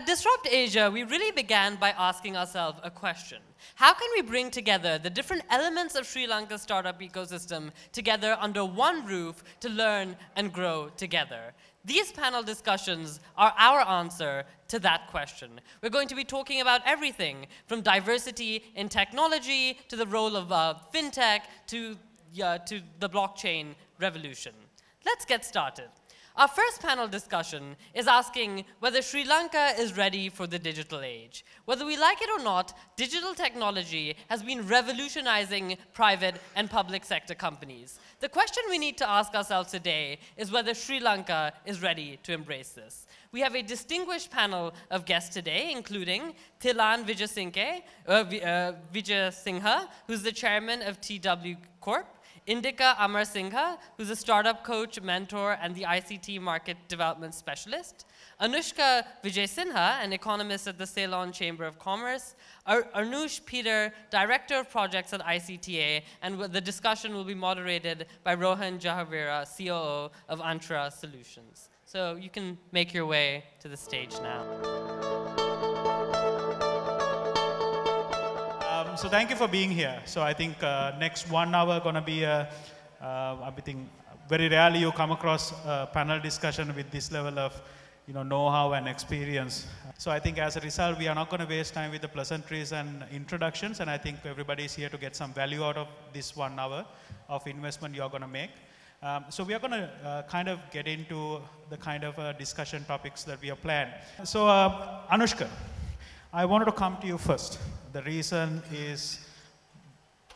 Disrupt Asia, we really began by asking ourselves a question. How can we bring together the different elements of Sri Lanka's startup ecosystem together under one roof to learn and grow together? These panel discussions are our answer to that question. We're going to be talking about everything from diversity in technology to the role of fintech to the blockchain revolution. Let's get started. Our first panel discussion is asking whether Sri Lanka is ready for the digital age. Whether we like it or not, digital technology has been revolutionizing private and public sector companies. The question we need to ask ourselves today is whether Sri Lanka is ready to embrace this. We have a distinguished panel of guests today, including Thilan Vijayasinghe, who's the chairman of TW Corp, Indika Amarasinghe, who's a startup coach, mentor, and the ICT market development specialist. Anushka Vijayasinghe, an economist at the Ceylon Chamber of Commerce. Arnush Peter, director of projects at ICTA, and the discussion will be moderated by Rohan Jahavira, COO of Antra Solutions. So you can make your way to the stage now. So thank you for being here. So I think next 1 hour gonna be I think very rarely you come across a panel discussion with this level of know-how and experience. So I think as a result, we are not going to waste time with the pleasantries and introductions, and I think everybody is here to get some value out of this 1 hour of investment you are going to make. So we are going to kind of get into the kind of discussion topics that we have planned. So Anushka, I wanted to come to you first. The reason is,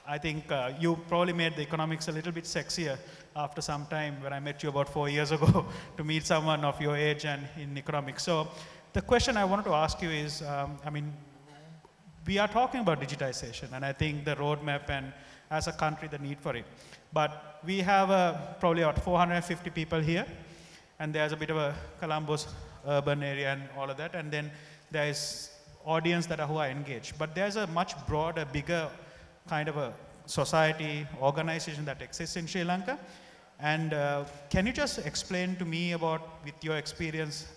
I think you probably made the economics a little bit sexier after some time when I met you about 4 years ago to meet someone of your age and in economics. So the question I wanted to ask you is, I mean, we are talking about digitization, and I think the roadmap and as a country the need for it. But we have probably about 450 people here, and there's a bit of a Columbus urban area and all of that, and then there is audience who are engaged. But there's a much broader, bigger kind of a society, organization that exists in Sri Lanka. And can you just explain to me about, with your experience,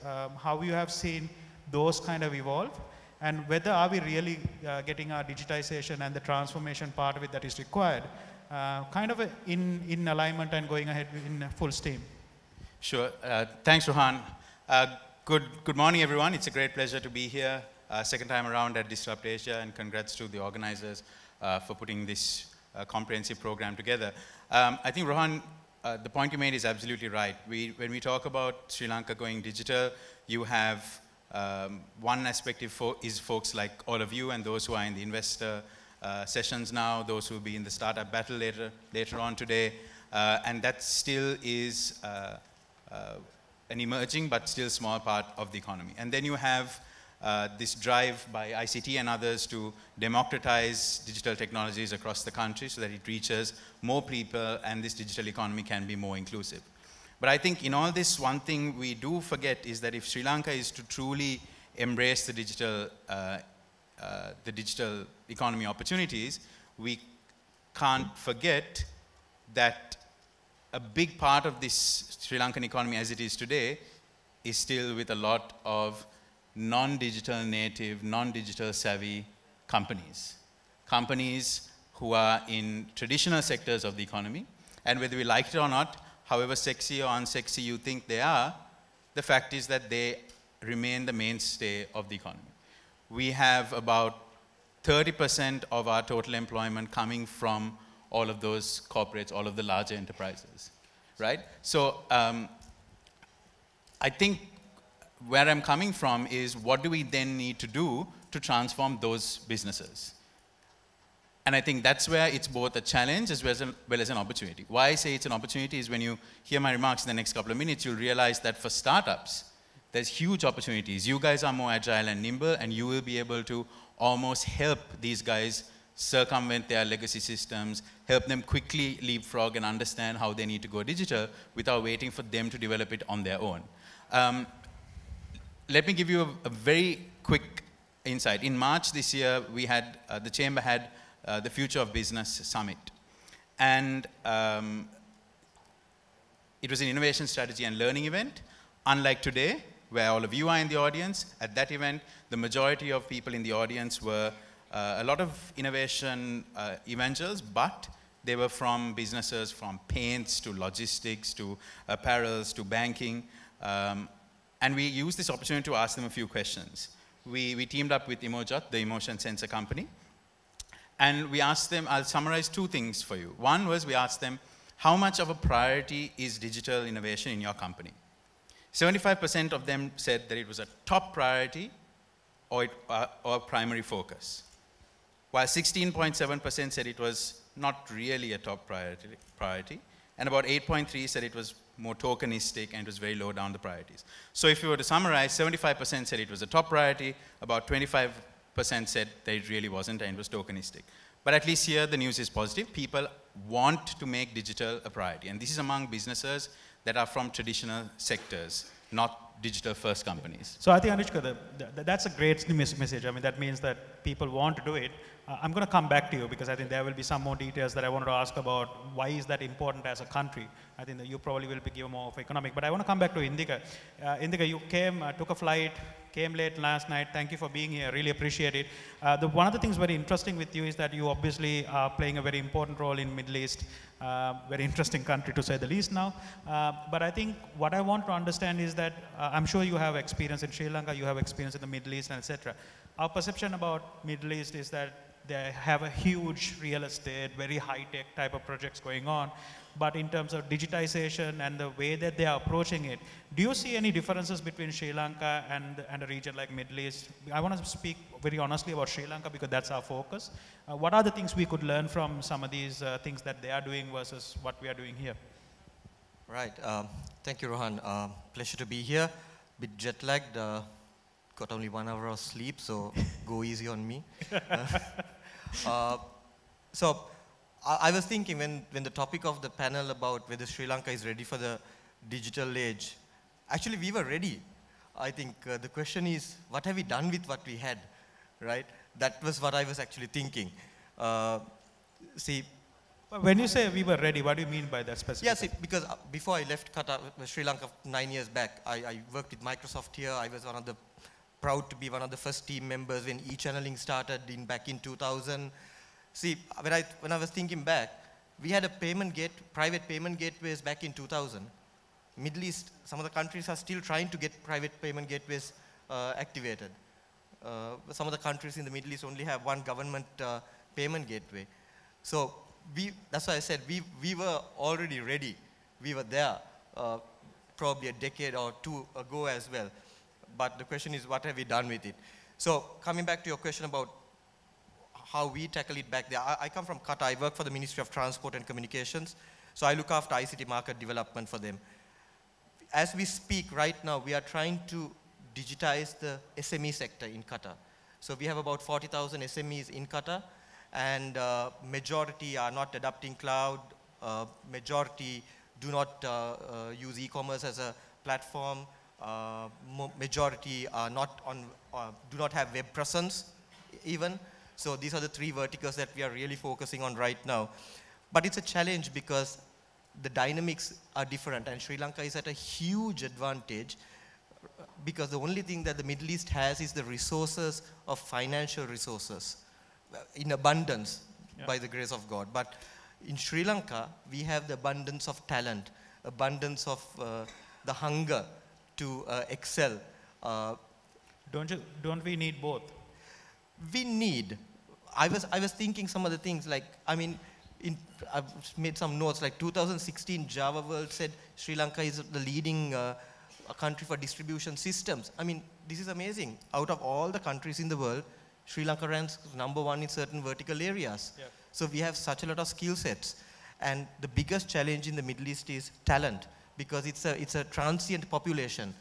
how you have seen those kind of evolve? And whether are we really getting our digitization and the transformation part of it that is required, kind of in alignment and going ahead in full steam? Sure. Thanks, Rohan. Good morning, everyone. It's a great pleasure to be here. Second time around at Disrupt Asia, and congrats to the organizers for putting this comprehensive program together. I think, Rohan, the point you made is absolutely right. When we talk about Sri Lanka going digital, you have one aspect is folks like all of you and those who are in the investor sessions now, those who will be in the startup battle later on today, and that still is an emerging but still small part of the economy. And then you have this drive by ICT and others to democratize digital technologies across the country so that it reaches more people and this digital economy can be more inclusive. But I think in all this, one thing we do forget is that if Sri Lanka is to truly embrace the digital economy opportunities, we can't forget that a big part of this Sri Lankan economy as it is today is still with a lot of non-digital native, non-digital savvy companies. Companies who are in traditional sectors of the economy, and whether we like it or not, however sexy or unsexy you think they are, the fact is that they remain the mainstay of the economy. We have about 30% of our total employment coming from all of those corporates, all of the larger enterprises, right? So I think where I'm coming from is, what do we then need to do to transform those businesses? And I think that's where it's both a challenge as well as an opportunity. Why I say it's an opportunity is when you hear my remarks in the next couple of minutes, you'll realize that for startups, there's huge opportunities. You guys are more agile and nimble, and you will be able to almost help these guys circumvent their legacy systems, help them quickly leapfrog and understand how they need to go digital without waiting for them to develop it on their own. Let me give you a very quick insight. In March this year, we had, the Chamber had the Future of Business Summit. And it was an innovation strategy and learning event. Unlike today, where all of you are in the audience. At that event, the majority of people in the audience were a lot of innovation evangels, but they were from businesses from paints to logistics to apparels to banking. And we used this opportunity to ask them a few questions. We teamed up with Emojot, the emotion sensor company. And we asked them, I'll summarize two things for you. One was we asked them, how much of a priority is digital innovation in your company? 75% of them said that it was a top priority or a primary focus, while 16.7% said it was not really a top priority, and about 8.3% said it was more tokenistic and it was very low down the priorities. So if you were to summarize, 75% said it was a top priority, about 25% said that it really wasn't and it was tokenistic. But at least here the news is positive. People want to make digital a priority. And this is among businesses that are from traditional sectors, not digital first companies. So I think, Anushka, that's a great message. I mean, that means that people want to do it. I'm going to come back to you because I think there will be some more details that I wanted to ask about why is that important as a country. I think that you probably will be given more of economic. But I want to come back to Indika. Indika, you came, took a flight, came late last night. Thank you for being here. Really appreciate it. One of the things very interesting with you is that you obviously are playing a very important role in Middle East. Very interesting country to say the least now. But I think what I want to understand is that I'm sure you have experience in Sri Lanka, you have experience in the Middle East, and etc. Our perception about Middle East is that they have a huge real estate, very high-tech type of projects going on. But in terms of digitization and the way that they are approaching it, do you see any differences between Sri Lanka and a region like Middle East? I want to speak very honestly about Sri Lanka because that's our focus. What are the things we could learn from some of these things that they are doing versus what we are doing here? Right. Thank you, Rohan. Pleasure to be here. Bit jet lagged. Got only 1 hour of sleep, so go easy on me. So I was thinking when the topic of the panel about whether Sri Lanka is ready for the digital age, actually we were ready. I think the question is, what have we done with what we had, right? That was what I was actually thinking. When you say we were ready, what do you mean by that specifically? Yeah, see, because before I left Qatar, Sri Lanka 9 years back, I worked with Microsoft here. I was proud to be one of the first team members when e-channeling started back in 2000. See, when I was thinking back, we had a private payment gateways back in 2000. Middle East, some of the countries are still trying to get private payment gateways activated. Some of the countries in the Middle East only have one government payment gateway. So that's why I said we were already ready. We were there probably a decade or two ago as well. But the question is, what have we done with it? So coming back to your question about how we tackle it back there, I come from Qatar. I work for the Ministry of Transport and Communications. So I look after ICT market development for them. As we speak right now, we are trying to digitize the SME sector in Qatar. So we have about 40,000 SMEs in Qatar, and majority are not adopting cloud. Majority do not use e-commerce as a platform. Majority are do not have web presence even. So these are the 3 verticals that we are really focusing on right now. But it's a challenge because the dynamics are different, and Sri Lanka is at a huge advantage because the only thing that the Middle East has is the resources of financial resources in abundance by the grace of God. But in Sri Lanka, we have the abundance of talent, abundance of the hunger to excel. Don't we need both? We need. I was thinking some of the things like, I mean, I've made some notes, like 2016 Java World said Sri Lanka is the leading country for distribution systems. I mean, this is amazing. Out of all the countries in the world, Sri Lanka ranks #1 in certain vertical areas. Yeah. So we have such a lot of skill sets. And the biggest challenge in the Middle East is talent, because it's a transient population,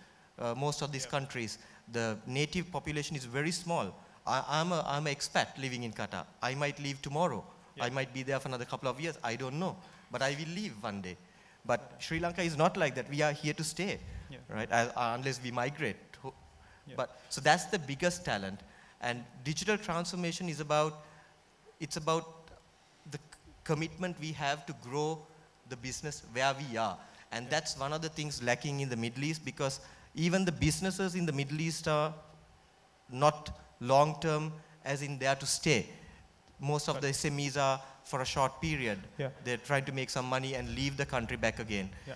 most of these countries. The native population is very small. I'm an expat living in Qatar. I might leave tomorrow. I might be there for another couple of years. I don't know. But I will leave one day. But Sri Lanka is not like that. We are here to stay, right? Unless we migrate. So that's the biggest talent. And digital transformation is about the commitment we have to grow the business where we are. And that's one of the things lacking in the Middle East, because Even the businesses in the Middle East are not long-term, as in they are to stay. Most of the SMEs are for a short period. Yeah. They're trying to make some money and leave the country back again. Yeah.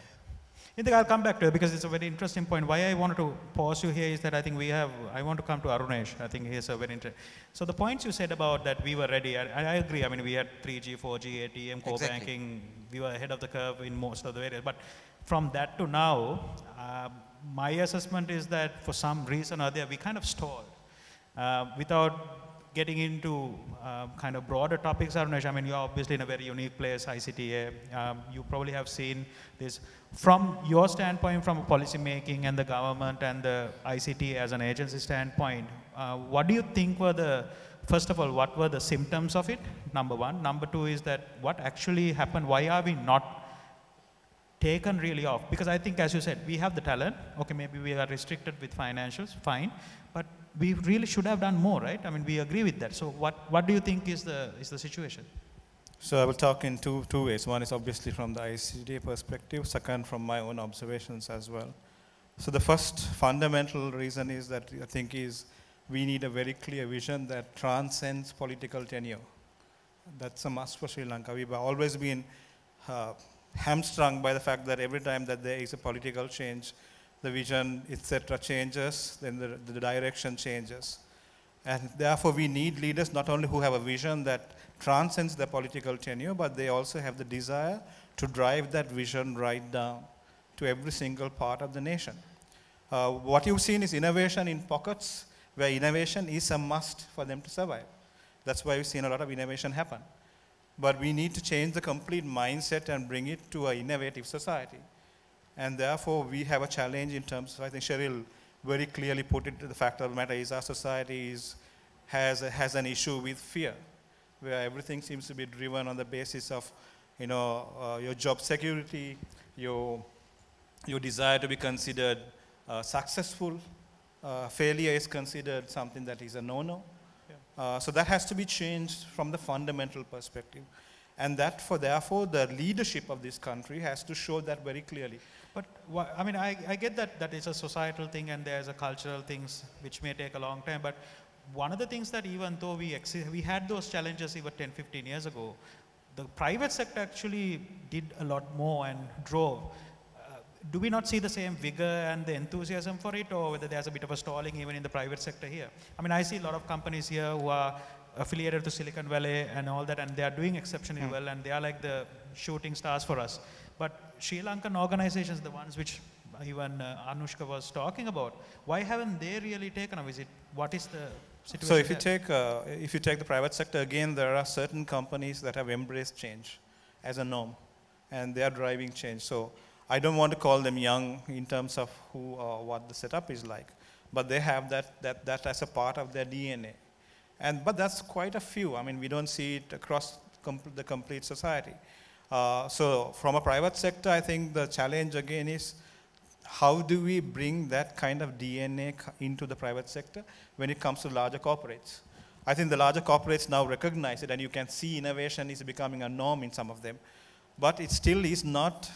I think I'll come back to it because it's a very interesting point. Why I wanted to pause you here is that I think I want to come to Arunesh. I think he's a very interesting. So the points you said about that we were ready, I agree. I mean, we had 3G, 4G, ATM, core banking. We were ahead of the curve in most of the areas. But from that to now, my assessment is that for some reason or other, we kind of stalled. Without getting into kind of broader topics, Arunesh, I mean, you're obviously in a very unique place, ICTA. You probably have seen this. From your standpoint, from policy making and the government and the ICT as an agency standpoint, what do you think were first of all, what were the symptoms of it, number one? Number two is that what actually happened? Why are we not taken really off? Because I think, as you said, we have the talent. Okay, maybe we are restricted with financials, fine. But we really should have done more, right? I mean, we agree with that. So what do you think is the situation? So I will talk in two ways. One is obviously from the ICTA perspective, second from my own observations as well. So the first fundamental reason is that I think is we need a very clear vision that transcends political tenure. That's a must for Sri Lanka. We've always been hamstrung by the fact that every time that there is a political change, the vision, etc., changes, then the direction changes. And therefore, we need leaders not only who have a vision that transcends their political tenure, but they also have the desire to drive that vision right down to every single part of the nation. What you've seen is innovation in pockets where innovation is a must for them to survive. That's why we've seen a lot of innovation happen. But we need to change the complete mindset and bring it to an innovative society. And therefore, we have a challenge in terms of, I think Cheryl very clearly put it, the fact of the matter is our society has an issue with fear, where everything seems to be driven on the basis of, your job security, your desire to be considered successful. Failure is considered something that is a no-no. Yeah. So that has to be changed from the fundamental perspective. And therefore, the leadership of this country has to show that very clearly. But, I mean, I get that it's a societal thing and there's a cultural things which may take a long time. But one of the things that even though we had those challenges even 10, 15 years ago, the private sector actually did a lot more and drove. Do we not see the same vigor and the enthusiasm for it, or whether there's a bit of a stalling even in the private sector here? I mean, I see a lot of companies here who are affiliated to Silicon Valley and all that, and they are doing exceptionally well, and they are like the shooting stars for us. But Sri Lankan organizations, the ones which even Anushka was talking about, why haven't they really taken a visit? What is the situation? So if you take the private sector, again, there are certain companies that have embraced change as a norm, and they are driving change. So I don't want to call them young in terms of who or what the setup is like, but they have that as a part of their DNA. But that's quite a few. I mean, we don't see it across the complete society. So from a private sector, I think the challenge again is how do we bring that kind of DNA into the private sector when it comes to larger corporates? I think the larger corporates now recognize it, and you can see innovation is becoming a norm in some of them. But it still is not,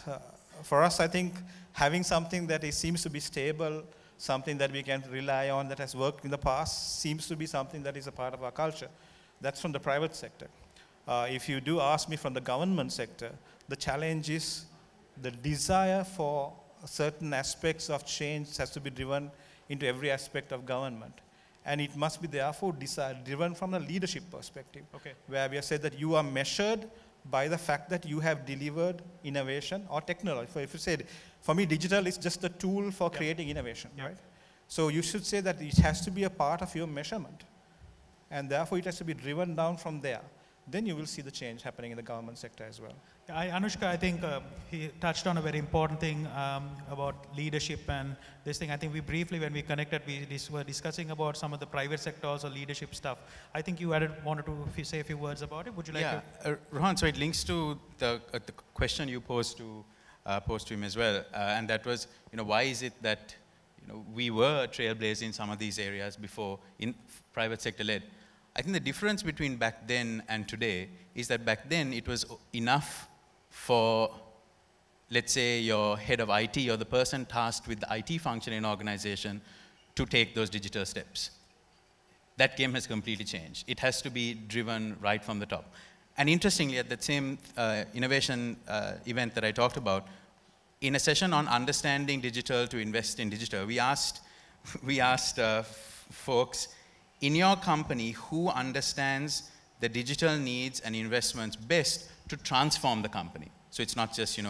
for us, I think, having something that seems to be stable, something that we can rely on that has worked in the past seems to be something that is a part of our culture. That's from the private sector. If you do ask me from the government sector, the challenge is the desire for certain aspects of change has to be driven into every aspect of government. And it must be therefore driven from a leadership perspective, where we have said that you are measured by the fact that you have delivered innovation or technology. So if you said, for me, digital is just a tool for creating innovation, right? So you should say that it has to be a part of your measurement. And therefore, it has to be driven down from there. Then you will see the change happening in the government sector as well. Anushka, I think he touched on a very important thing about leadership and this thing. I think we briefly, when we connected, we were discussing about some of the private sectors or leadership stuff. I think you wanted to say a few words about it. Would you like to? Rohan, so it links to the question you posed to him as well. And that was, why is it that we were trailblazing in some of these areas before in private sector led? I think the difference between back then and today is that back then it was enough for let's say your head of IT or the person tasked with the IT function in an organization to take those digital steps. That game has completely changed. It has to be driven right from the top. And interestingly, at that same innovation event that I talked about, in a session on understanding digital to invest in digital, we asked folks, in your company, who understands the digital needs and investments best to transform the company? So it's not just,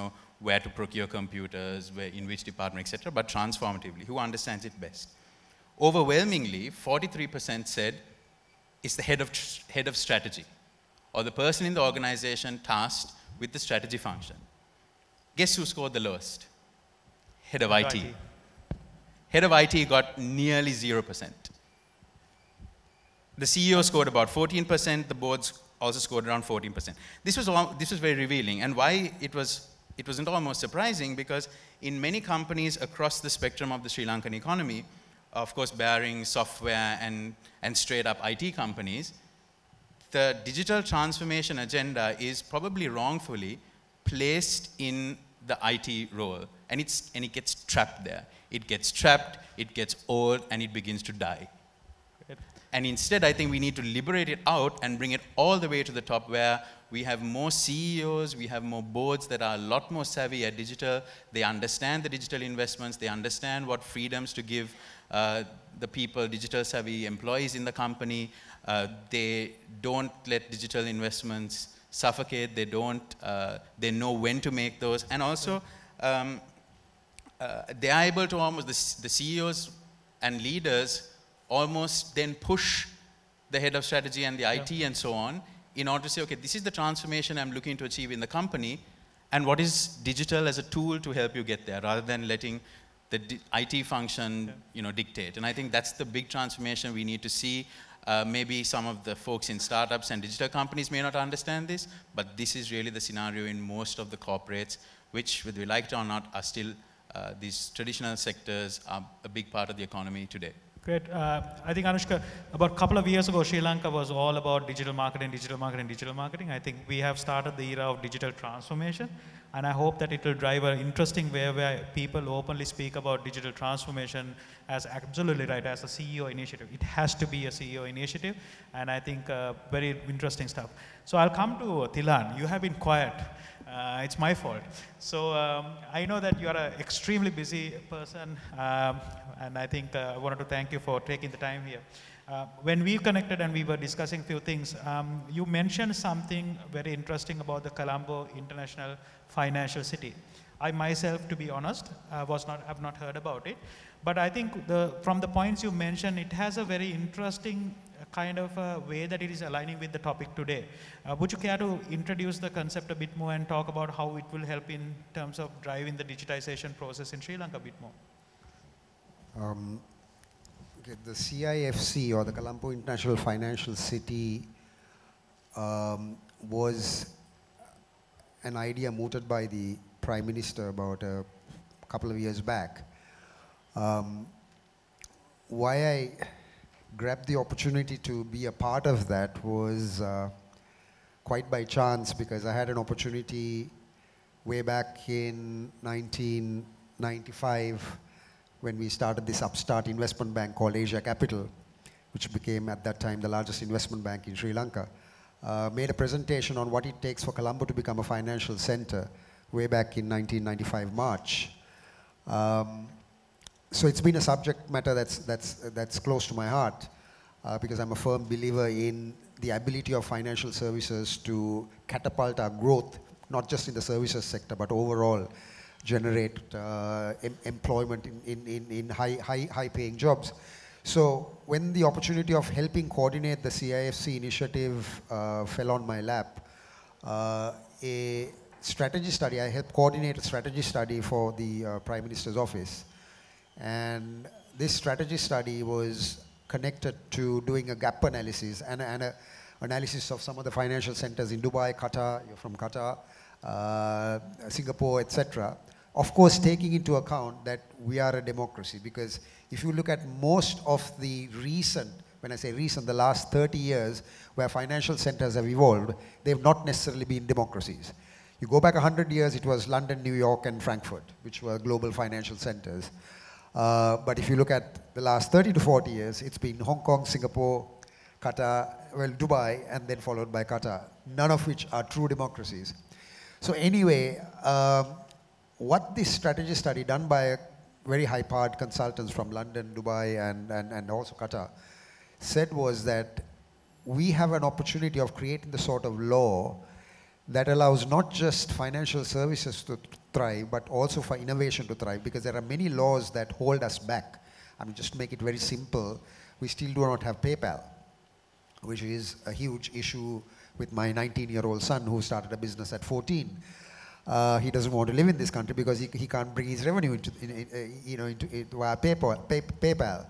where to procure computers, in which department, etc., but transformatively, who understands it best? Overwhelmingly, 43% said it's the head of strategy, or the person in the organization tasked with the strategy function. Guess who scored the lowest? Head of IT. Head of IT got nearly 0%. The CEO scored about 14%, the boards also scored around 14%. This was very revealing, and why it wasn't almost surprising, because in many companies across the spectrum of the Sri Lankan economy, of course bearing software and straight up IT companies, the digital transformation agenda is probably wrongfully placed in the IT role, and it gets trapped there. It gets trapped, it gets old, and it begins to die. And instead, I think we need to liberate it out and bring it all the way to the top, where we have more CEOs, we have more boards that are a lot more savvy at digital. They understand the digital investments, they understand what freedoms to give the people, digital savvy employees in the company. They don't let digital investments suffocate. They know when to make those. And also, they are able to almost, the CEOs and leaders almost then push the head of strategy and the IT and so on in order to say, okay, this is the transformation I'm looking to achieve in the company, and what is digital as a tool to help you get there, rather than letting the IT function dictate. And I think that's the big transformation we need to see. Maybe some of the folks in startups and digital companies may not understand this, but this is really the scenario in most of the corporates, which, whether we like it or not, are still, these traditional sectors are a big part of the economy today. Great. I think, Anushka, about a couple of years ago, Sri Lanka was all about digital marketing, digital marketing, digital marketing. I think we have started the era of digital transformation, and I hope that it will drive an interesting way where people openly speak about digital transformation as absolutely right, as a CEO initiative. It has to be a CEO initiative, and I think very interesting stuff. So I'll come to Thilan. You have been quiet. It's my fault. So I know that you are an extremely busy person, and I think I wanted to thank you for taking the time here. When we connected and we were discussing a few things, you mentioned something very interesting about the Colombo International Financial City. I myself, to be honest, have not heard about it. But I think from the points you mentioned, it has a very interesting kind of a way that it is aligning with the topic today. Would you care to introduce the concept a bit more and talk about how it will help in terms of driving the digitization process in Sri Lanka a bit more? Okay, the CIFC, or the Colombo International Financial City, was an idea mooted by the Prime Minister about a couple of years back. Why I grabbed the opportunity to be a part of that was quite by chance, because I had an opportunity way back in 1995 when we started this upstart investment bank called Asia Capital, which became at that time the largest investment bank in Sri Lanka. Made a presentation on what it takes for Colombo to become a financial center way back in 1995 March. So it's been a subject matter that's close to my heart, because I'm a firm believer in the ability of financial services to catapult our growth, not just in the services sector, but overall generate employment in high-paying jobs. So when the opportunity of helping coordinate the CIFC initiative fell on my lap, a strategy study, I helped coordinate a strategy study for the Prime Minister's office. And this strategy study was connected to doing a gap analysis and an analysis of some of the financial centers in Dubai, Qatar, you're from Qatar, Singapore, etc. Of course, taking into account that we are a democracy, because if you look at most of the recent, when I say recent, the last 30 years, where financial centers have evolved, they've not necessarily been democracies. You go back 100 years, it was London, New York, and Frankfurt, which were global financial centers. But if you look at the last 30 to 40 years, it's been Hong Kong, Singapore, Qatar, well, Dubai, and then followed by Qatar, none of which are true democracies. So anyway, what this strategy study done by very high-powered consultants from London, Dubai, and also Qatar said was that we have an opportunity of creating the sort of law that allows not just financial services to thrive, but also for innovation to thrive, because there are many laws that hold us back. I mean, just to make it very simple, we still do not have PayPal, which is a huge issue with my 19-year-old son who started a business at 14. He doesn't want to live in this country because he can't bring his revenue into via PayPal.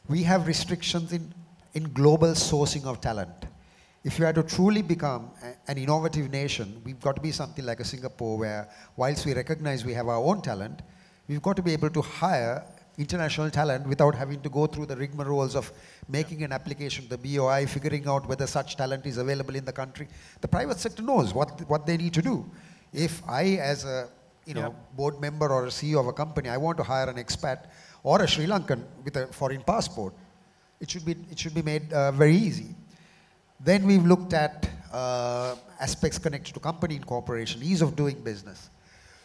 We have restrictions in global sourcing of talent. If you are to truly become an innovative nation, we've got to be something like a Singapore where, whilst we recognize we have our own talent, we've got to be able to hire international talent without having to go through the rigmaroles of making an application to the BOI, figuring out whether such talent is available in the country. The private sector knows what they need to do. If I, as a board member or a CEO of a company, I want to hire an expat or a Sri Lankan with a foreign passport, it should be made very easy. Then we've looked at aspects connected to company incorporation, ease of doing business.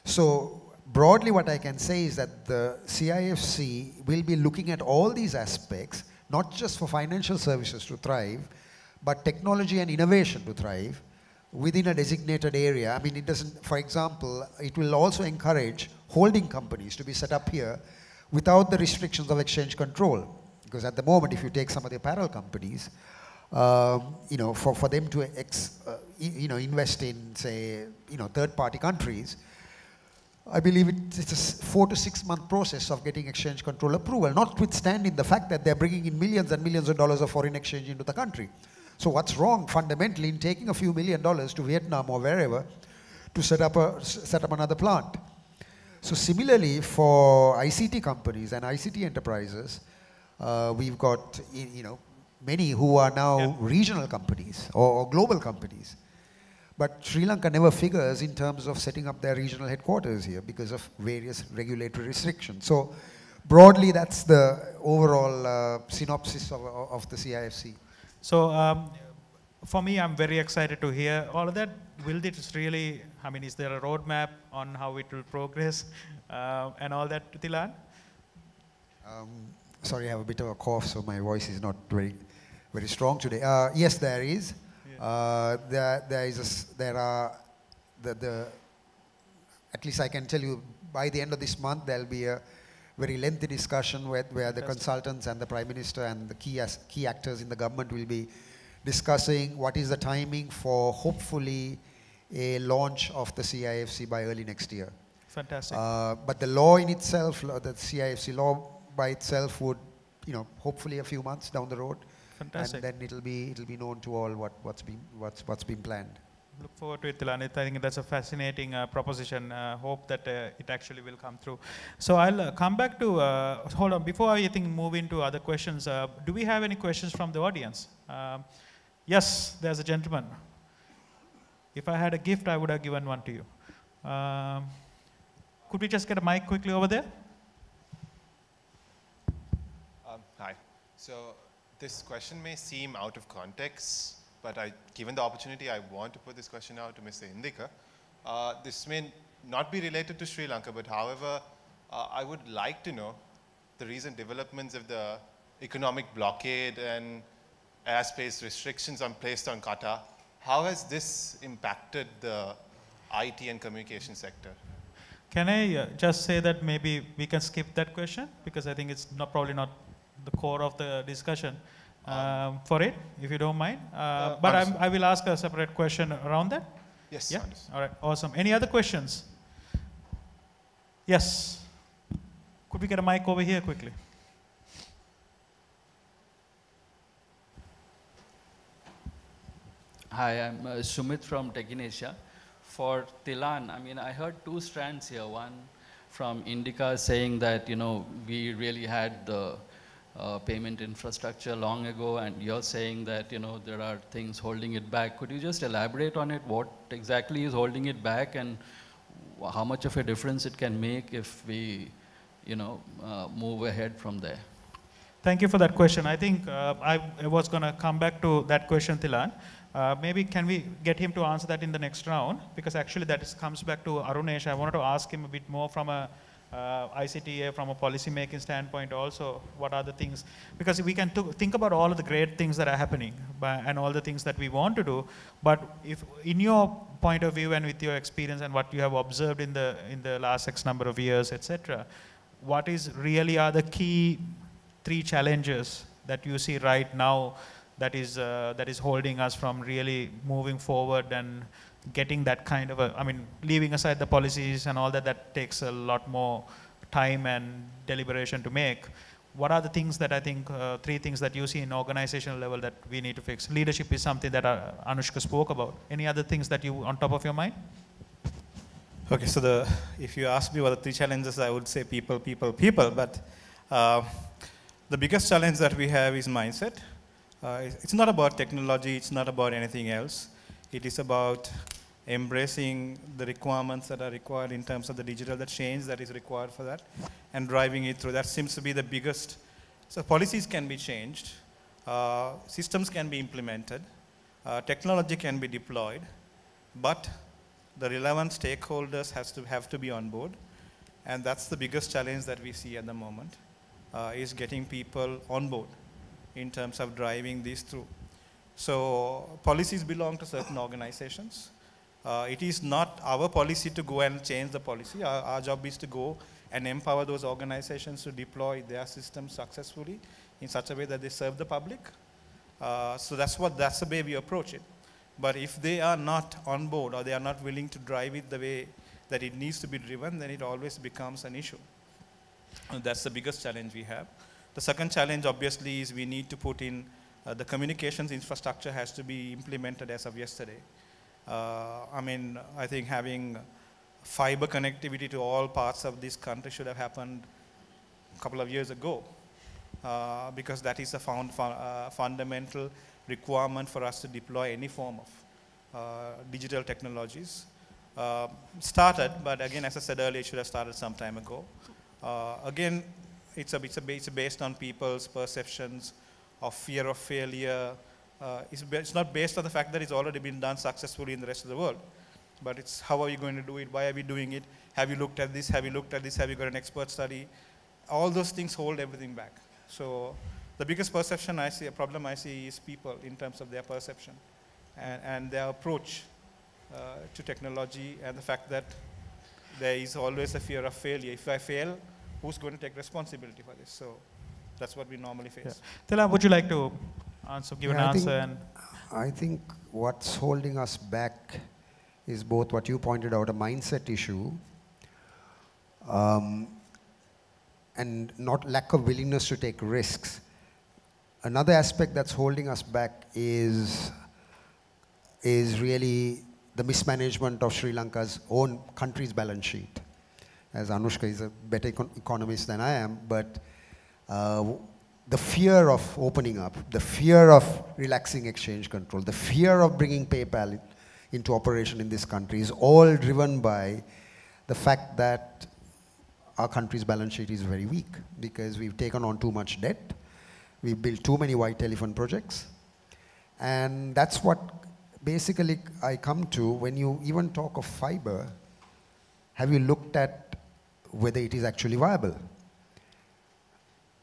So broadly what I can say is that the CIFC will be looking at all these aspects, not just for financial services to thrive, but technology and innovation to thrive within a designated area. I mean, it doesn't, for example, it will also encourage holding companies to be set up here without the restrictions of exchange control. Because at the moment, if you take some of the apparel companies, for them to invest in, say, third-party countries, I believe it's a 4 to 6 month process of getting exchange control approval, notwithstanding the fact that they're bringing in millions and millions of dollars of foreign exchange into the country. So what's wrong fundamentally in taking a few $1 million to Vietnam or wherever to set up another plant? So similarly for ICT companies and ICT enterprises, we've got many who are now regional companies or global companies. But Sri Lanka never figures in terms of setting up their regional headquarters here because of various regulatory restrictions. So broadly, that's the overall synopsis of the CIFC. So for me, I'm very excited to hear all of that. Will this really, I mean, is there a roadmap on how it will progress and all that, Tilan? Sorry, I have a bit of a cough, so my voice is not very strong today. Yes, there is. There are at least I can tell you by the end of this month there'll be a very lengthy discussion where the consultants and the Prime Minister and the key actors in the government will be discussing what is the timing for hopefully a launch of the CIFC by early next year. Fantastic. But the law in itself, the CIFC law by itself would, hopefully a few months down the road. Fantastic. And then it'll be known to all what's been planned. Look forward to it, Tilanit. I think that's a fascinating proposition. Hope that it actually will come through. So I'll come back to, hold on, before I think move into other questions, do we have any questions from the audience? Yes, there's a gentleman. If I had a gift, I would have given one to you. Could we just get a mic quickly over there? Hi. So this question may seem out of context, but given the opportunity, I want to put this question out to Mr. Indika. This may not be related to Sri Lanka, but however, I would like to know the recent developments of the economic blockade and airspace restrictions placed on Qatar. How has this impacted the IT and communication sector? Can I just say that maybe we can skip that question because I think it's probably not the core of the discussion. For it, if you don't mind. But I will ask a separate question around that. Yes. Yeah? All right, awesome. Any other questions? Yes. Could we get a mic over here quickly? Hi, I'm Sumit from Tech in Asia. For Tilan, I mean, I heard two strands here. One from Indika saying that, we really had the payment infrastructure long ago, and you're saying that there are things holding it back. Could you just elaborate on it? What exactly is holding it back, and how much of a difference it can make if we move ahead from there? Thank you for that question. I think I was going to come back to that question, Thilan. Maybe can we get him to answer that in the next round? Because actually comes back to Arunesh. I wanted to ask him a bit more from a ICTA, from a policy making standpoint also. What are the things? Because we can think about all of the great things that are happening and all the things that we want to do. But if in your point of view and with your experience and what you have observed in the last X number of years, etc., what is really are the key 3 challenges that you see right now that is holding us from really moving forward and getting that kind of leaving aside the policies and all that takes a lot more time and deliberation to make. What are the things that I think, 3 things that you see in organizational level that we need to fix? Leadership is something that Anushka spoke about. Any other things that you, on top of your mind? Okay, so if you ask me what the 3 challenges, I would say people, but the biggest challenge that we have is mindset. It's not about technology, it's not about anything else. It is about embracing the requirements that are required in terms of the digital, the change that is required for that, and driving it through. That seems to be the biggest. So policies can be changed, systems can be implemented, technology can be deployed, but the relevant stakeholders have to be on board, and that's the biggest challenge that we see at the moment, is getting people on board in terms of driving this through. So policies belong to certain organizations. It is not our policy to go and change the policy. Our job is to go and empower those organizations to deploy their systems successfully in such a way that they serve the public. So that's the way we approach it. But if they are not on board or they are not willing to drive it the way that it needs to be driven, then it always becomes an issue. And that's the biggest challenge we have. The second challenge, obviously, is we need to put in the communications infrastructure has to be implemented as of yesterday. I think having fiber connectivity to all parts of this country should have happened a couple of years ago, because that is a fundamental requirement for us to deploy any form of digital technologies. Started, but again, as I said earlier, it should have started some time ago. Again, it's based on people's perceptions of fear of failure. It's not based on the fact that it's already been done successfully in the rest of the world, but it's how are you going to do it? Why are we doing it? Have you looked at this? Have you looked at this? Have you got an expert study? All those things hold everything back. So the biggest problem I see is people in terms of their perception and their approach to technology, and the fact that there is always a fear of failure. If I fail, who's going to take responsibility for this? So that's what we normally face. Yeah. Thilan, would you like to give an answer? I think what's holding us back is both what you pointed out, a mindset issue, and not lack of willingness to take risks. Another aspect that's holding us back is really the mismanagement of Sri Lanka's own country's balance sheet. As Anushka is a better economist than I am, but the fear of opening up, the fear of relaxing exchange control, the fear of bringing PayPal into operation in this country is all driven by the fact that our country's balance sheet is very weak because we've taken on too much debt, we've built too many white elephant projects, and that's what basically I come to when you even talk of fiber. Have you looked at whether it is actually viable?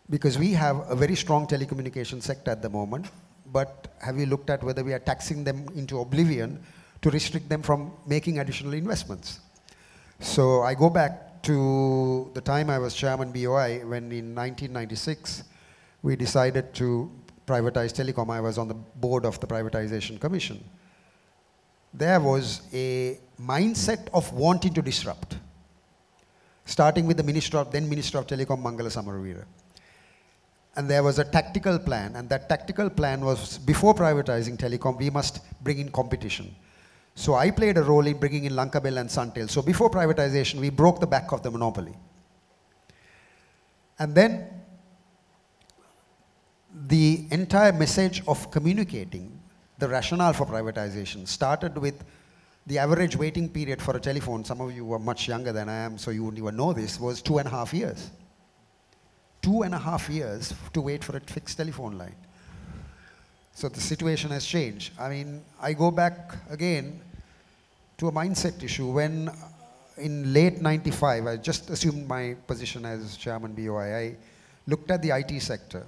Because we have a very strong telecommunication sector at the moment, but have you looked at whether we are taxing them into oblivion to restrict them from making additional investments? So I go back to the time I was chairman BOI, when in 1996 we decided to privatize telecom. I was on the board of the Privatization Commission. There was a mindset of wanting to disrupt, starting with the then Minister of Telecom, Mangala Samaravira. And there was a tactical plan, and that tactical plan was, before privatizing telecom, we must bring in competition. So I played a role in bringing in Lankabell and Suntel. So before privatization, we broke the back of the monopoly. And then the entire message of communicating the rationale for privatization started with the average waiting period for a telephone. Some of you were much younger than I am, so you wouldn't even know this, was 2.5 years. 2.5 years to wait for a fixed telephone line. So the situation has changed. I mean, I go back again to a mindset issue when in late 95, I just assumed my position as chairman BOI, I looked at the IT sector.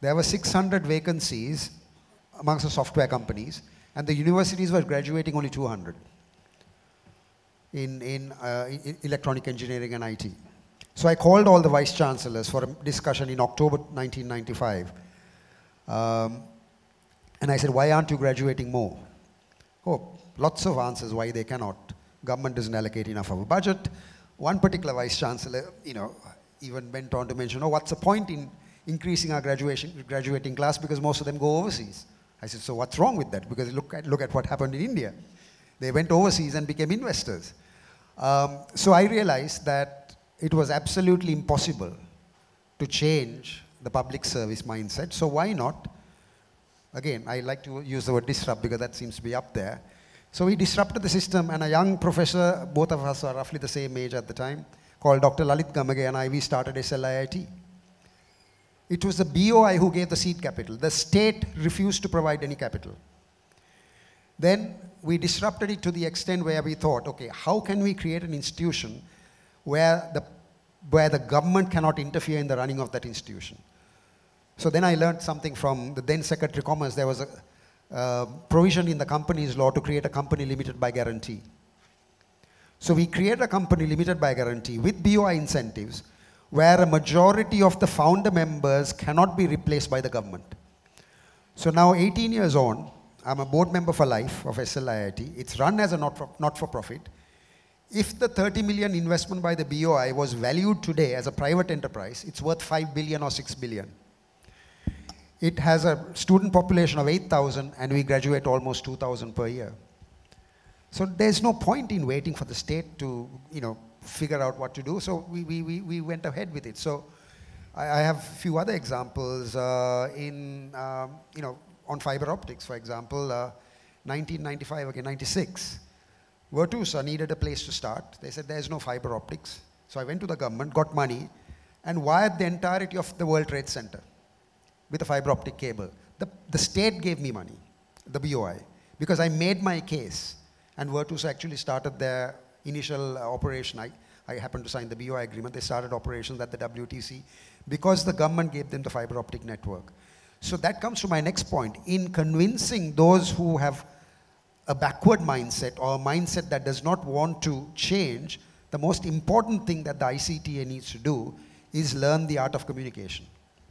There were 600 vacancies amongst the software companies, and the universities were graduating only 200 in electronic engineering and IT. So I called all the vice chancellors for a discussion in October 1995. And I said, why aren't you graduating more? Oh, lots of answers why they cannot. Government doesn't allocate enough of a budget. One particular vice chancellor, even went on to mention, oh, what's the point in increasing our graduating class because most of them go overseas? I said, so what's wrong with that? Because look at what happened in India. They went overseas and became investors. So I realized that it was absolutely impossible to change the public service mindset. So why not? Again, I like to use the word disrupt because that seems to be up there. So we disrupted the system, and a young professor, both of us are roughly the same age at the time, called Dr. Lalit Gamage, and we started SLIIT. It was the BOI who gave the seed capital. The state refused to provide any capital. Then we disrupted it to the extent where we thought, okay, how can we create an institution where the government cannot interfere in the running of that institution? So then I learned something from the then Secretary of Commerce. There was a provision in the companies law to create a company limited by guarantee. So we created a company limited by guarantee with BOI incentives where a majority of the founder members cannot be replaced by the government. So now 18 years on, I'm a board member for life of SLIIT. It's run as a not-for-profit. If the 30 million investment by the BOI was valued today as a private enterprise, it's worth 5 billion or 6 billion. It has a student population of 8,000 and we graduate almost 2,000 per year. So there's no point in waiting for the state to, figure out what to do. So we went ahead with it. So I have a few other examples on fiber optics, for example, 1995, okay, 96. Virtusa needed a place to start. They said there's no fiber optics. So I went to the government, got money, and wired the entirety of the World Trade Center with a fiber optic cable. The state gave me money, the BOI, because I made my case. And Virtusa actually started their initial operation. I happened to sign the BOI agreement. They started operations at the WTC because the government gave them the fiber optic network. So that comes to my next point. In convincing those who have a backward mindset or a mindset that does not want to change, the most important thing that the ICTA needs to do is learn the art of communication.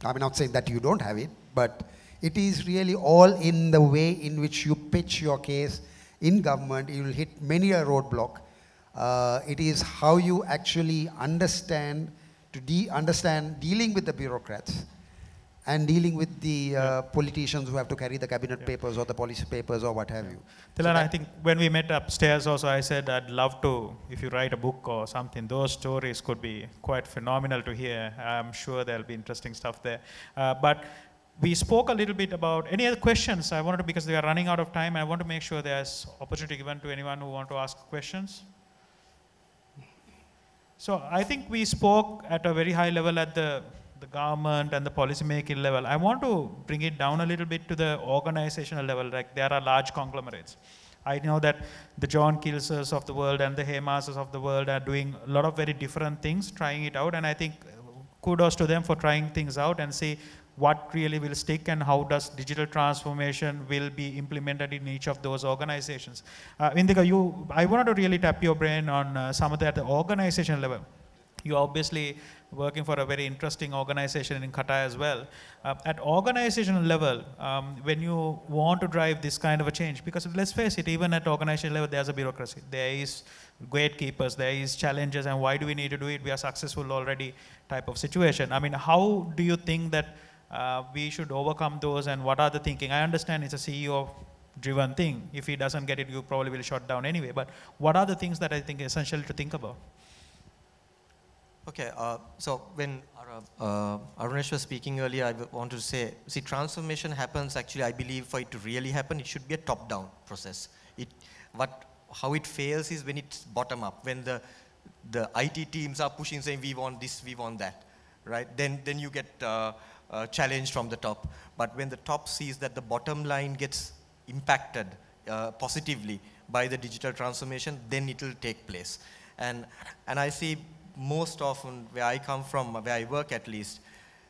I'm not saying that you don't have it, but it is really all in the way in which you pitch your case in government. You will hit many a roadblock. It is how you actually understand dealing with the bureaucrats and dealing with the politicians who have to carry the cabinet papers or the policy papers or what have you. Thilan, I think when we met upstairs also, I said I'd love to, if you write a book or something, those stories could be quite phenomenal to hear. I'm sure there'll be interesting stuff there. But we spoke a little bit about any other questions. I wanted to, because we are running out of time, I want to make sure there's opportunity given to anyone who want to ask questions. So I think we spoke at a very high level at the government and the policy making level. I want to bring it down a little bit to the organizational level. Like there are large conglomerates. I know that the John Kilsers of the world and the Hemasas of the world are doing a lot of very different things, trying it out. And I think kudos to them for trying things out and see what really will stick and how does digital transformation will be implemented in each of those organizations. Indika, I wanted to really tap your brain on some of that at the organization level. You're obviously working for a very interesting organization in Qatar as well. At organizational level, when you want to drive this kind of a change, because let's face it, even at organizational level, there's a bureaucracy. There is gatekeepers, there is challenges, and why do we need to do it? We are successful already type of situation. I mean, how do you think that we should overcome those, and what are the thinking? I understand it's a CEO-driven thing. If he doesn't get it, you probably will shut down anyway. But what are the things that I think are essential to think about? Okay, so when Arunesh was speaking earlier, I wanted to say, see, transformation happens actually, I believe, for it to really happen, it should be a top-down process. How it fails is when it's bottom-up, when the IT teams are pushing, saying, we want this, we want that, right? Then you get challenged from the top. But when the top sees that the bottom line gets impacted positively by the digital transformation, then it will take place. And I see most often, where I come from, where I work at least,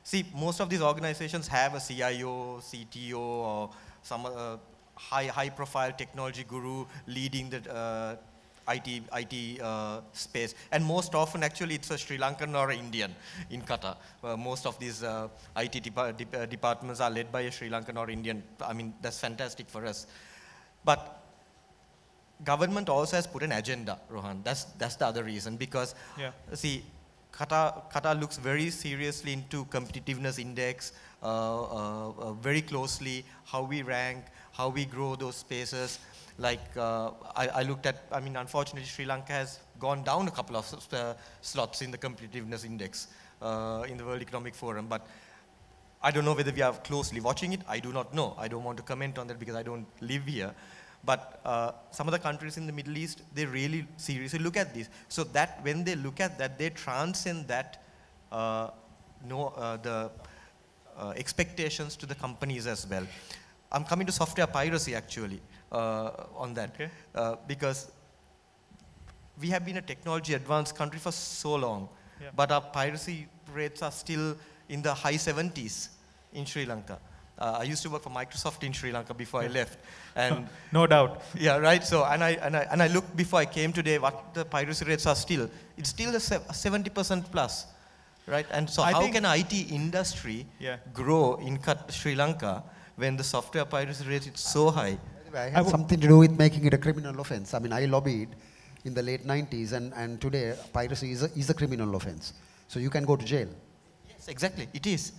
see, most of these organizations have a CIO, CTO, or some high-profile technology guru leading the IT space. And most often, actually, it's a Sri Lankan or Indian in Qatar. Most of these IT departments are led by a Sri Lankan or Indian. I mean, that's fantastic for us. But government also has put an agenda, Rohan. That's the other reason, because see, Qatar looks very seriously into competitiveness index, very closely, how we rank, how we grow those spaces. Like I looked at, I mean, unfortunately, Sri Lanka has gone down a couple of slots in the competitiveness index in the World Economic Forum, but I don't know whether we are closely watching it. I do not know. I don't want to comment on that because I don't live here. But some of the countries in the Middle East, they really seriously look at this. So that when they look at that, they transcend that, the expectations to the companies as well. I'm coming to software piracy actually on that. Okay. Because we have been a technology advanced country for so long, but our piracy rates are still in the high 70s in Sri Lanka. I used to work for Microsoft in Sri Lanka before I left, and no doubt. Yeah, right. So and I looked before I came today what the piracy rates are still. It's still a 70% plus, right? And so how can IT industry grow in Sri Lanka when the software piracy rate is so high? I had something to do with making it a criminal offense. I mean, I lobbied in the late 90s, and today piracy is a criminal offense. So you can go to jail. Yes, exactly. It is.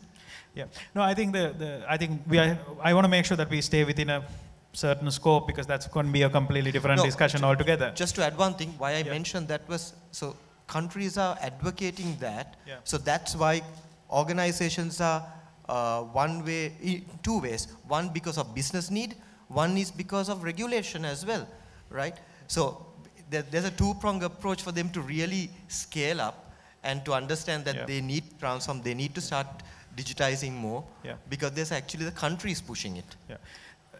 Yeah. No, I think I want to make sure that we stay within a certain scope, because that's going to be a completely different discussion altogether. Just to add one thing, why I mentioned that was, so countries are advocating that. So that's why organizations are two ways. One because of business need, one is because of regulation as well, right? So there's a two-pronged approach for them to really scale up and to understand that they need to transform, they need to start digitizing more, because there's actually the countries pushing it.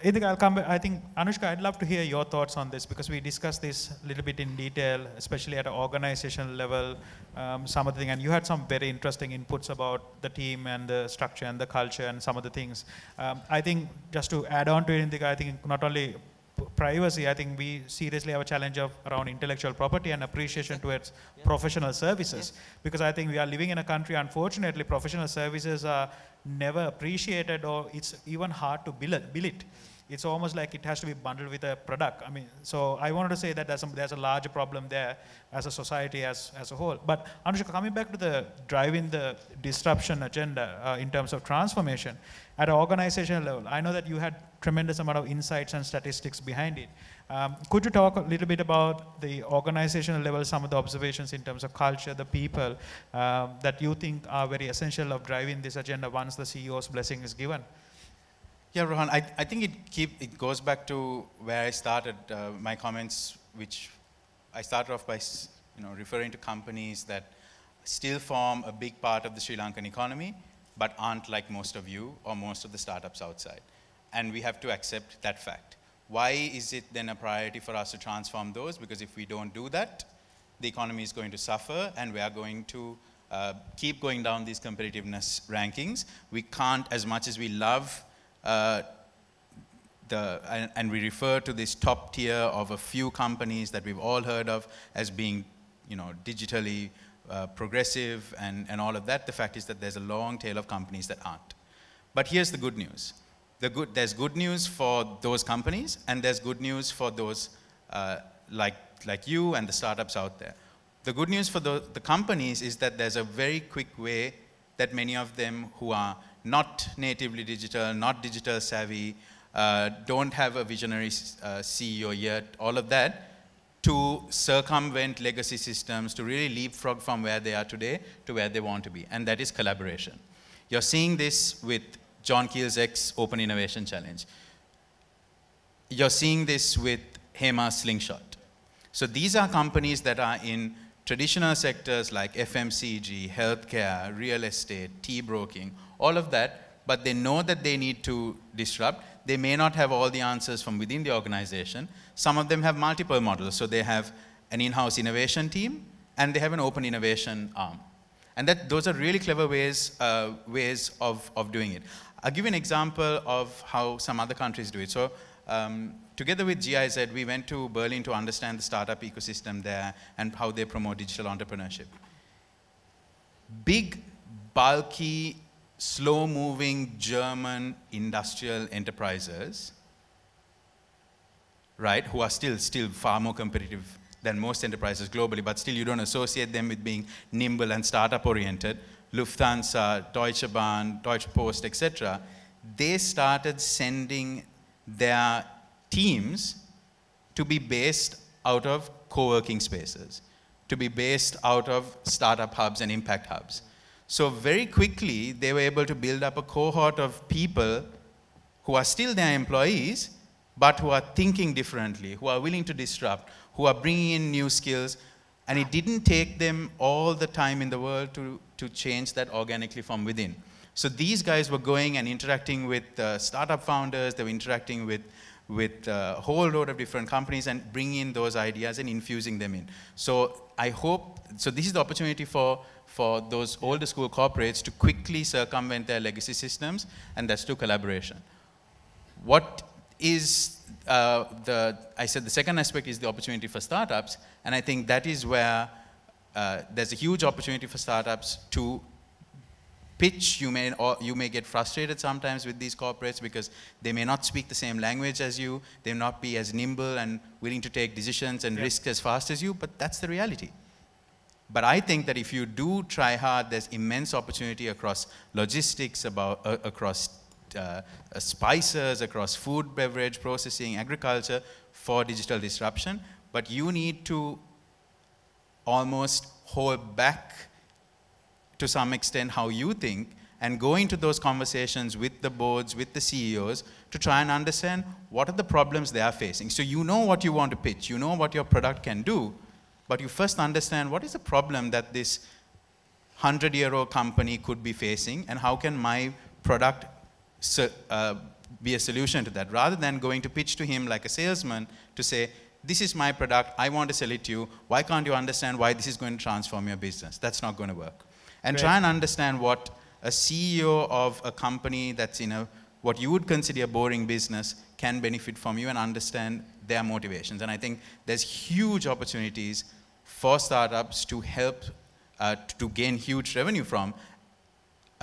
I think I'll come back. I think, Anushka, I'd love to hear your thoughts on this, because we discussed this a little bit in detail, especially at an organizational level, some of the things, and you had some very interesting inputs about the team and the structure and the culture and some of the things. I think just to add on to it, I think not only privacy, I think we seriously have a challenge around intellectual property and appreciation towards professional services. Because I think we are living in a country, unfortunately, professional services are never appreciated, or it's even hard to bill it. It's almost like it has to be bundled with a product. I mean, so I wanted to say that there's a larger problem there as a society as a whole. But Anushka, coming back to the driving the disruption agenda in terms of transformation, at an organizational level, I know that you had tremendous amount of insights and statistics behind it. Could you talk a little bit about the organizational level, some of the observations in terms of culture, the people that you think are very essential of driving this agenda once the CEO's blessing is given? Yeah, Rohan, I think it goes back to where I started my comments, which I started off by referring to companies that still form a big part of the Sri Lankan economy, but aren't like most of you or most of the startups outside. And we have to accept that fact. Why is it then a priority for us to transform those? Because if we don't do that, the economy is going to suffer, and we are going to keep going down these competitiveness rankings. We can't, as much as we love and we refer to this top tier of a few companies that we've all heard of as being, digitally progressive and all of that. The fact is that there's a long tail of companies that aren't. But here's the good news. There's good news for those companies, and there's good news for those like you and the startups out there. The good news for the companies is that there's a very quick way that many of them who are not natively digital, not digital savvy, don't have a visionary CEO yet, all of that, to circumvent legacy systems, to really leapfrog from where they are today to where they want to be, and that is collaboration. You're seeing this with John Keel's X Open Innovation Challenge. You're seeing this with Hema's Slingshot. So these are companies that are in traditional sectors like FMCG, healthcare, real estate, tea broking, all of that, but they know that they need to disrupt. They may not have all the answers from within the organization. Some of them have multiple models. So they have an in-house innovation team, and they have an open innovation arm. And those are really clever ways of doing it. I'll give you an example of how some other countries do it. So together with GIZ, we went to Berlin to understand the startup ecosystem there and how they promote digital entrepreneurship. Big, bulky, slow-moving German industrial enterprises, right, who are still far more competitive than most enterprises globally, but still you don't associate them with being nimble and startup-oriented. Lufthansa, Deutsche Bahn, Deutsche Post, etc. They started sending their teams to be based out of co-working spaces, to be based out of startup hubs and impact hubs. So very quickly, they were able to build up a cohort of people who are still their employees, but who are thinking differently, who are willing to disrupt, who are bringing in new skills. And it didn't take them all the time in the world to change that organically from within. So these guys were going and interacting with startup founders, they were interacting with a whole load of different companies and bringing in those ideas and infusing them in. So I hope, so this is the opportunity for those older school corporates to quickly circumvent their legacy systems, and that's through collaboration. What is I said the second aspect is the opportunity for startups, and I think that is where there's a huge opportunity for startups to pitch. You may get frustrated sometimes with these corporates because they may not speak the same language as you, they may not be as nimble and willing to take decisions and risk as fast as you, but that's the reality. But I think that if you do try hard, there's immense opportunity across logistics, across spices, across food, beverage, processing, agriculture for digital disruption. But you need to almost hold back to some extent how you think and go into those conversations with the boards, with the CEOs to try and understand what are the problems they are facing. So you know what you want to pitch, you know what your product can do, but you first understand what is the problem that this 100-year-old company could be facing and how can my product be a solution to that, rather than going to pitch to him like a salesman to say, this is my product, I want to sell it to you, why can't you understand why this is going to transform your business? That's not going to work. And try and understand what a CEO of a company that's in what you would consider a boring business can benefit from you and understand their motivations. And I think there's huge opportunities for startups to help to gain huge revenue from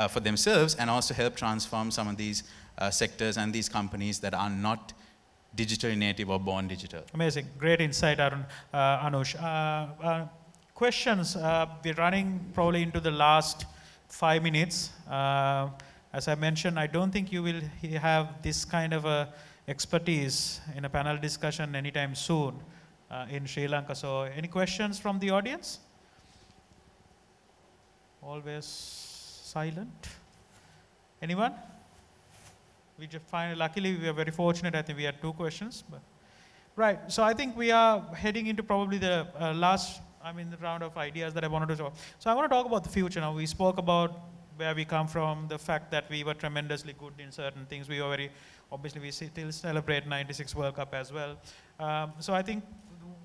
for themselves and also help transform some of these sectors and these companies that are not digitally native or born digital. Amazing. Great insight, Anush. Questions. We're running probably into the last 5 minutes. As I mentioned, I don't think you will have this kind of expertise in a panel discussion anytime soon in Sri Lanka. So any questions from the audience? Always silent. Anyone? We just find, luckily we are very fortunate. I think we had 2 questions. But right. So I think we are heading into probably the last, the round of ideas that I wanted to talk. So I want to talk about the future now. We spoke about where we come from, the fact that we were tremendously good in certain things. We were very, obviously we still celebrate 96 World Cup as well. So I think,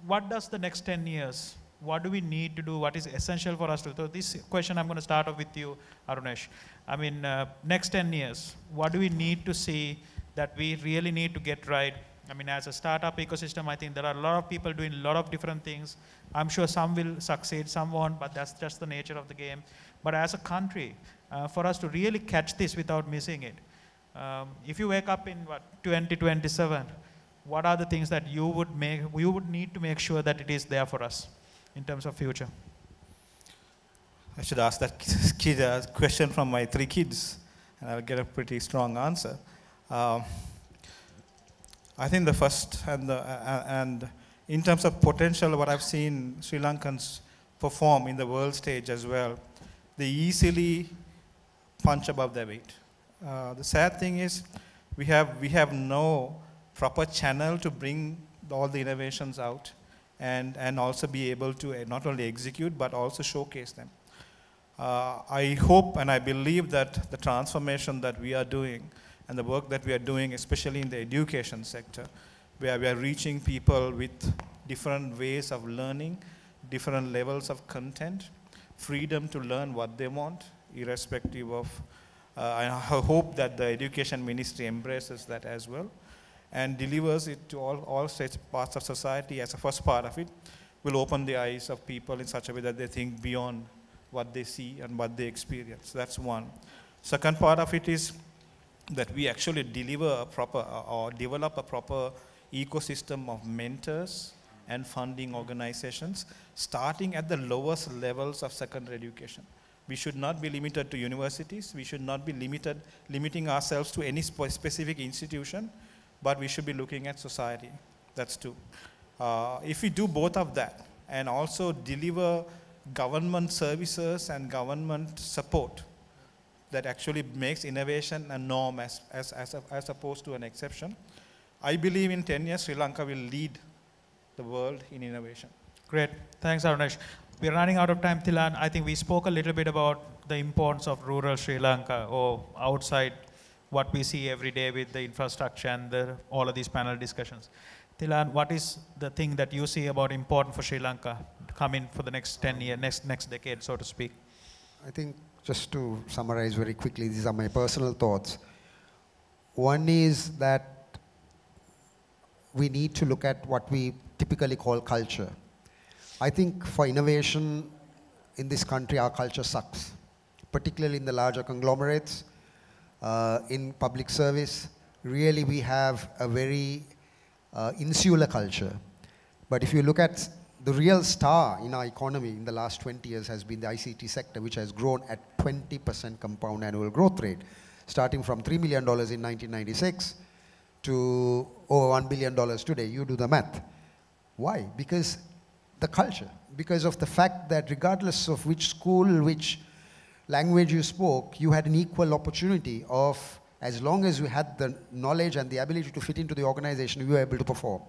what does the next 10 years, what do we need to do? What is essential for us to do? So this question I'm going to start off with you, Arunesh. Next 10 years, what do we need to see that we really need to get right? As a startup ecosystem, I think there are a lot of people doing a lot of different things. I'm sure some will succeed, some won't, but that's just the nature of the game. But as a country, for us to really catch this without missing it, if you wake up in 2027, what are the things that you would need to make sure that it is there for us in terms of future? I should ask that question from my 3 kids, and I'll get a pretty strong answer. I think the first and in terms of potential, what I've seen Sri Lankans perform in the world stage as well, they easily punch above their weight. The sad thing is we have no proper channel to bring all the innovations out and also be able to not only execute but also showcase them. I hope and I believe that the transformation that we are doing and the work that we are doing, especially in the education sector, where we are reaching people with different ways of learning, different levels of content, freedom to learn what they want, irrespective of, I hope that the education ministry embraces that as well and delivers it to all parts of society as a first part of it, will open the eyes of people in such a way that they think beyond what they see and what they experience. That's one. Second part of it is that we actually deliver a proper or develop a proper ecosystem of mentors and funding organizations, starting at the lowest levels of secondary education. We should not be limited to universities. We should not be limiting ourselves to any specific institution, but we should be looking at society. That's two. If we do both of that and also deliver government services and government support that actually makes innovation a norm as opposed to an exception, I believe in 10 years Sri Lanka will lead the world in innovation. Great. Thanks, Arunesh. We're running out of time, Thilan. I think we spoke a little bit about the importance of rural Sri Lanka or outside what we see every day with the infrastructure and all of these panel discussions. Thilan, what is the thing that you see about important for Sri Lanka to come in for the next 10 years, next decade, so to speak? I think just to summarize very quickly, these are my personal thoughts. One is that we need to look at what we typically call culture. I think for innovation in this country, our culture sucks, particularly in the larger conglomerates, in public service. Really, we have a very insular culture. But if you look at the real star in our economy in the last 20 years has been the ICT sector, which has grown at 20% compound annual growth rate, starting from $3 million in 1996 to over $1 billion today. You do the math. Why? Because the culture, because of the fact that regardless of which school, which language you spoke, you had an equal opportunity of, as long as you had the knowledge and the ability to fit into the organization, you were able to perform.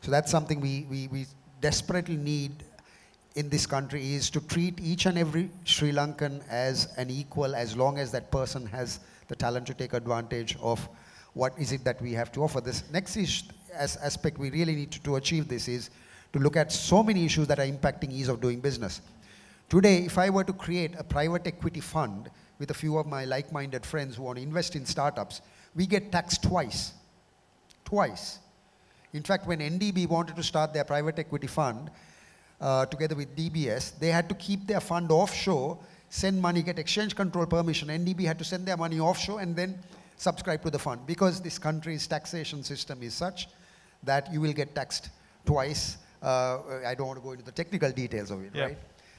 So that's something we desperately need in this country, is to treat each and every Sri Lankan as an equal, as long as that person has the talent to take advantage of what is it that we have to offer. This next aspect we really need to achieve this is to look at so many issues that are impacting ease of doing business. Today, if I were to create a private equity fund with a few of my like-minded friends who want to invest in startups, we get taxed twice. Twice. In fact, when NDB wanted to start their private equity fund, together with DBS, they had to keep their fund offshore, send money, get exchange control permission. NDB had to send their money offshore and then subscribe to the fund, because this country's taxation system is such that you will get taxed twice. I don't want to go into the technical details of it, right?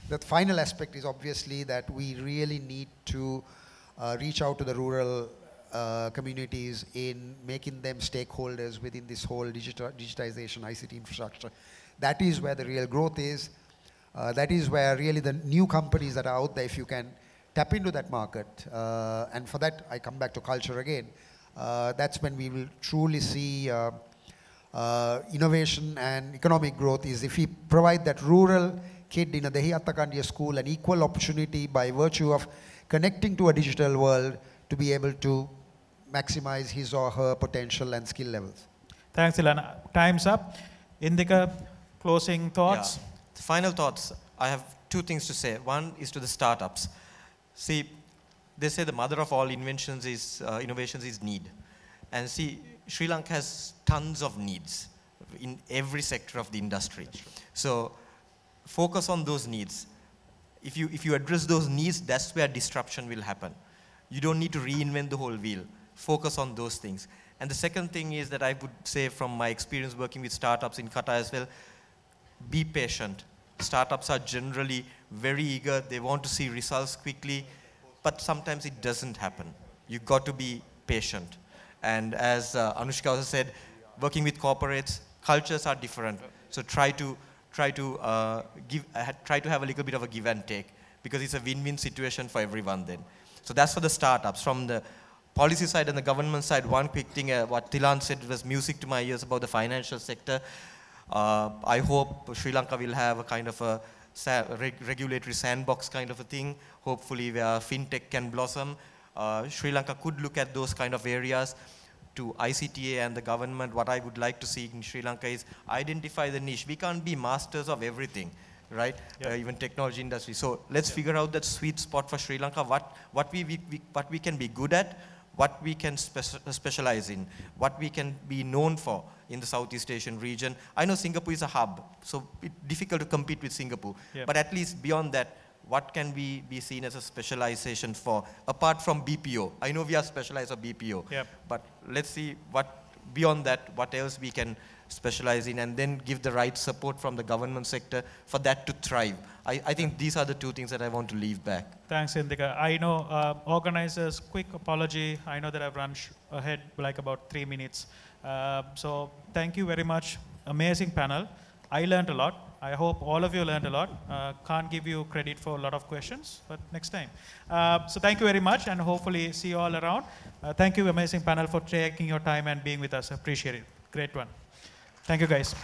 The final aspect is obviously that we really need to reach out to the rural communities in making them stakeholders within this whole digitization, ICT infrastructure. That is where the real growth is. That is where really the new companies that are out there, if you can tap into that market, and for that I come back to culture again, that's when we will truly see innovation and economic growth, is if we provide that rural kid in a Dehiyattakandiya school an equal opportunity by virtue of connecting to a digital world to be able to maximize his or her potential and skill levels. Thanks, Ilana. Time's up. Indika, closing thoughts? Yeah. Final thoughts. I have two things to say. One is to the startups. See, they say the mother of all inventions is, innovations is need. And see, Sri Lanka has tons of needs in every sector of the industry. So focus on those needs. If you address those needs, that's where disruption will happen. You don't need to reinvent the whole wheel. Focus on those things. And the second thing is that I would say from my experience working with startups in Qatar as well, be patient. Startups are generally very eager. They want to see results quickly, but sometimes it doesn't happen. You've got to be patient. And as Anushka also said, working with corporates, cultures are different. So try to have a little bit of a give and take, because it's a win-win situation for everyone then. So that's for the startups. From the policy side and the government side, one quick thing, what Thilan said was music to my ears about the financial sector. I hope Sri Lanka will have a kind of a regulatory sandbox kind of a thing, hopefully where fintech can blossom. Sri Lanka could look at those kind of areas. To ICTA and the government, what I would like to see in Sri Lanka is identify the niche. We can't be masters of everything, right? Even technology industry. So let's figure out that sweet spot for Sri Lanka, what we can be good at, what we can specialize in, what we can be known for in the Southeast Asian region. I know Singapore is a hub, so it's difficult to compete with Singapore. But at least beyond that, what can we be seen as a specialization for, apart from BPO? I know we are specialized on BPO, but let's see what, beyond that, what else we can specialize in, and then give the right support from the government sector for that to thrive. I think these are the two things that I want to leave back. Thanks, Indika. I know organizers, quick apology. I know that I've run ahead like about 3 minutes. So thank you very much. Amazing panel. I learned a lot. I hope all of you learned a lot. Can't give you credit for a lot of questions, but next time. So thank you very much, and hopefully see you all around. Thank you, amazing panel, for taking your time and being with us. Appreciate it. Great one. Thank you, guys.